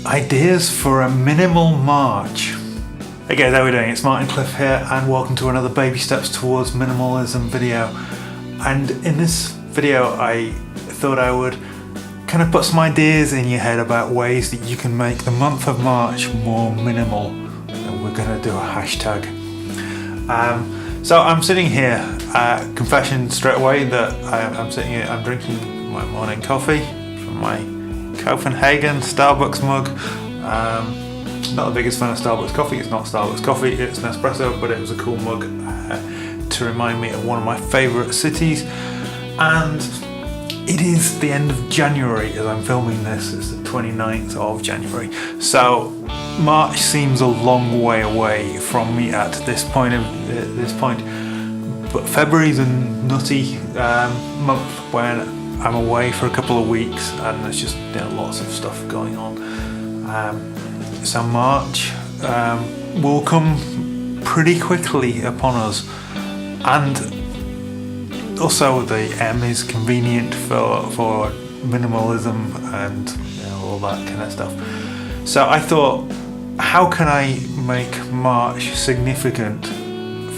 Ideas for a minimal March. Hey guys, how are we doing? It's Martin Cliffe here and welcome to another Baby Steps Towards Minimalism video. And in this video I thought I would kind of put some ideas in your head about ways that you can make the month of March more minimal. And we're going to do a hashtag. So I'm sitting here, confession straight away that I'm sitting here, I'm drinking my morning coffee from my Copenhagen Starbucks mug. Not the biggest fan of Starbucks coffee. It's not Starbucks coffee, it's Nespresso, but it was a cool mug to remind me of one of my favourite cities. And it is the end of January as I'm filming this. It's the 29th of January. So March seems a long way away from me at this point. But February's a nutty month when I'm away for a couple of weeks and there's just lots of stuff going on. So March will come pretty quickly upon us, and also the M is convenient for minimalism and all that kind of stuff. So I thought, how can I make March significant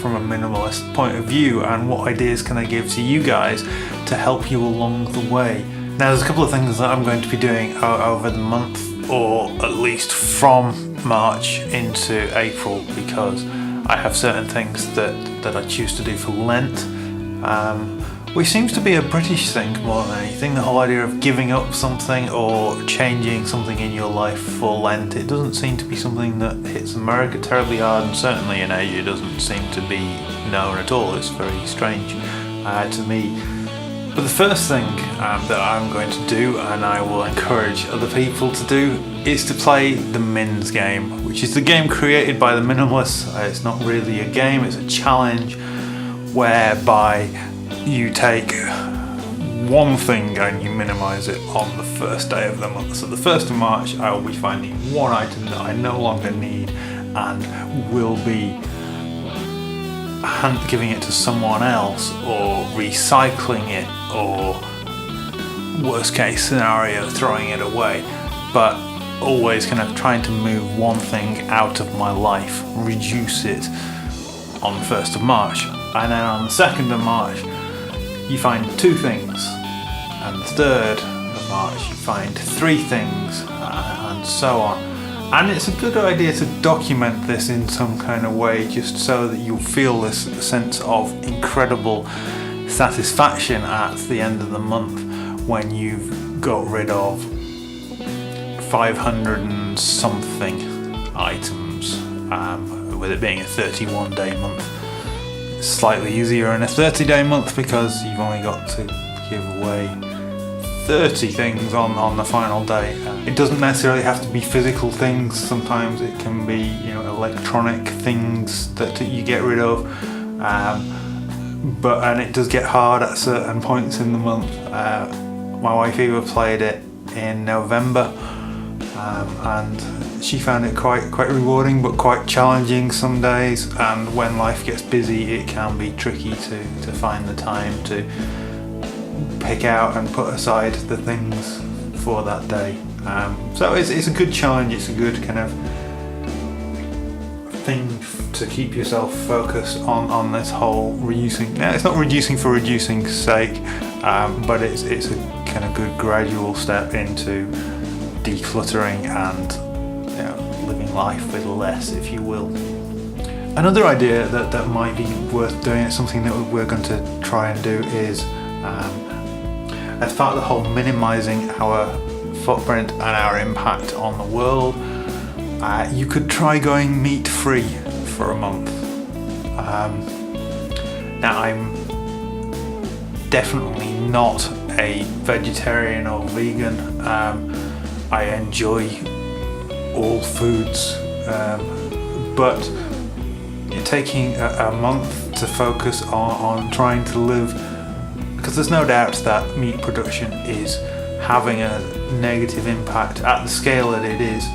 from a minimalist point of view, and what ideas can I give to you guys to help you along the way? Now there's a couple of things that I'm going to be doing over the month, or at least from March into April, because I have certain things that I choose to do for Lent, which seems to be a British thing more than anything. The whole idea of giving up something or changing something in your life for Lent, it doesn't seem to be something that hits America terribly hard, and certainly in Asia it doesn't seem to be known at all. It's very strange to me. But the first thing that I'm going to do, and I will encourage other people to do, is to play the Mins game, which is the game created by the minimalists. It's not really a game, it's a challenge whereby you take one thing and you minimize it on the first day of the month. So the 1st of March I will be finding one item that I no longer need and will be giving it to someone else, or recycling it, or worst case scenario throwing it away, but always kind of trying to move one thing out of my life, reduce it on the 1st of March, and then on the 2nd of March you find 2 things, and the 3rd of March you find 3 things, and so on. And it's a good idea to document this in some kind of way, just so that you'll feel this sense of incredible satisfaction at the end of the month when you've got rid of 500 and something items, with it being a 31-day month. It's slightly easier in a 30-day month because you've only got to give away 30 things on the final day. It doesn't necessarily have to be physical things. Sometimes it can be electronic things that you get rid of, and it does get hard at certain points in the month. My wife Eva played it in November, and she found it quite rewarding but quite challenging some days, and when life gets busy it can be tricky to find the time to pick out and put aside the things for that day. So it's a good challenge, it's a good kind of thing to keep yourself focused on this whole reducing. Now it's not reducing for reducing's sake, but it's a kind of good gradual step into decluttering and living life with less, if you will. Another idea that might be worth doing, it's something that we're going to try and do, is as part of the whole minimizing our footprint and our impact on the world, you could try going meat free for a month. Now I'm definitely not a vegetarian or vegan. I enjoy all foods, but taking a month to focus on trying to live, because there's no doubt that meat production is having a negative impact at the scale that it is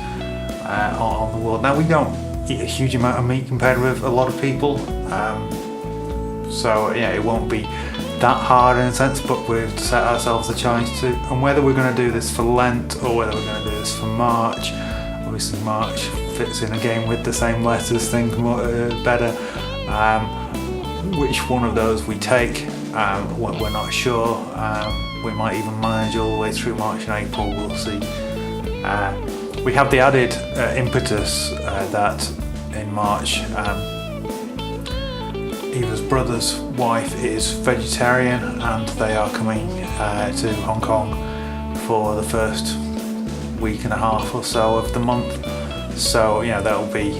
on the world. Now we don't eat a huge amount of meat compared with a lot of people, so yeah, it won't be that hard in a sense, but we've set ourselves the challenge to, and whether we're going to do this for Lent or whether we're going to do this for March, obviously March fits in again with the same letters things better. Which one of those we take, we're not sure. We might even manage all the way through March and April, we'll see. We have the added impetus that in March Eva's brother's wife is vegetarian and they are coming to Hong Kong for the first week and a half or so of the month. So that'll be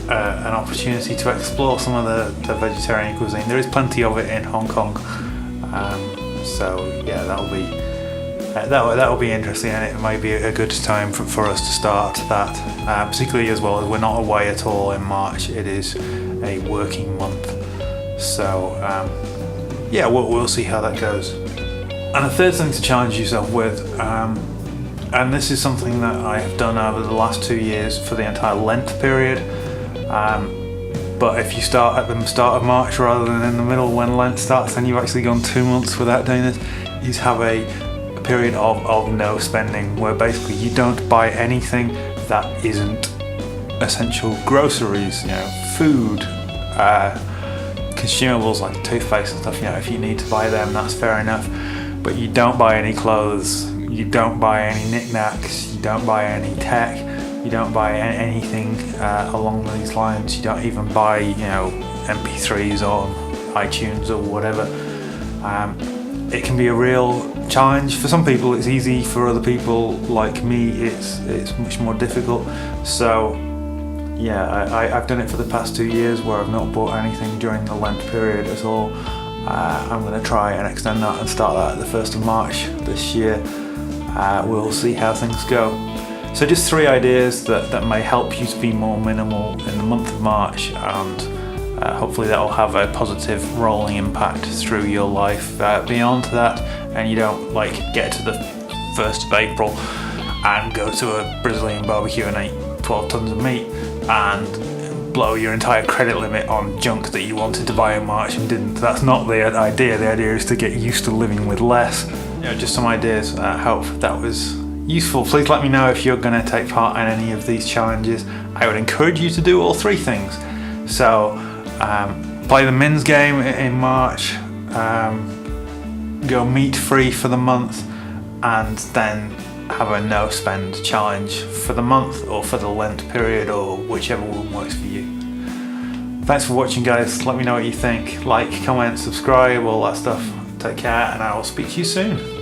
an opportunity to explore some of the vegetarian cuisine. There is plenty of it in Hong Kong, so that'll be interesting, and it may be a good time for us to start that, particularly as well as we're not away at all in March. It is a working month, so we'll see how that goes. And the third thing to challenge yourself with, and this is something that I have done over the last 2 years for the entire Lent period, but if you start at the start of March rather than in the middle when Lent starts, then you've actually gone 2 months without doing this, is have a period of no spending, where basically you don't buy anything that isn't essential groceries, food, consumables like toothpaste and stuff. If you need to buy them, that's fair enough, but you don't buy any clothes, you don't buy any knickknacks, you don't buy any tech, you don't buy anything along these lines. You don't even buy MP3s or iTunes or whatever. It can be a real challenge. For some people it's easy, for other people like me it's much more difficult. So I've done it for the past 2 years where I've not bought anything during the Lent period at all. I'm going to try and extend that and start that at the 1st of March this year. We'll see how things go. So just 3 ideas that may help you to be more minimal in the month of March, and hopefully that will have a positive rolling impact through your life beyond that, and you don't get to the 1st of April and go to a Brazilian barbecue and eat 12 tons of meat and blow your entire credit limit on junk that you wanted to buy in March and didn't. That's not the idea. The idea is to get used to living with less. Just some ideas. I hope that was useful. Please let me know if you're going to take part in any of these challenges. I would encourage you to do all 3 things. So play the Mins game in March, go meat free for the month, and then have a no spend challenge for the month or for the Lent period, or whichever one works for you. Thanks for watching, guys. Let me know what you think. Like, comment, subscribe, all that stuff. Take care, and I will speak to you soon.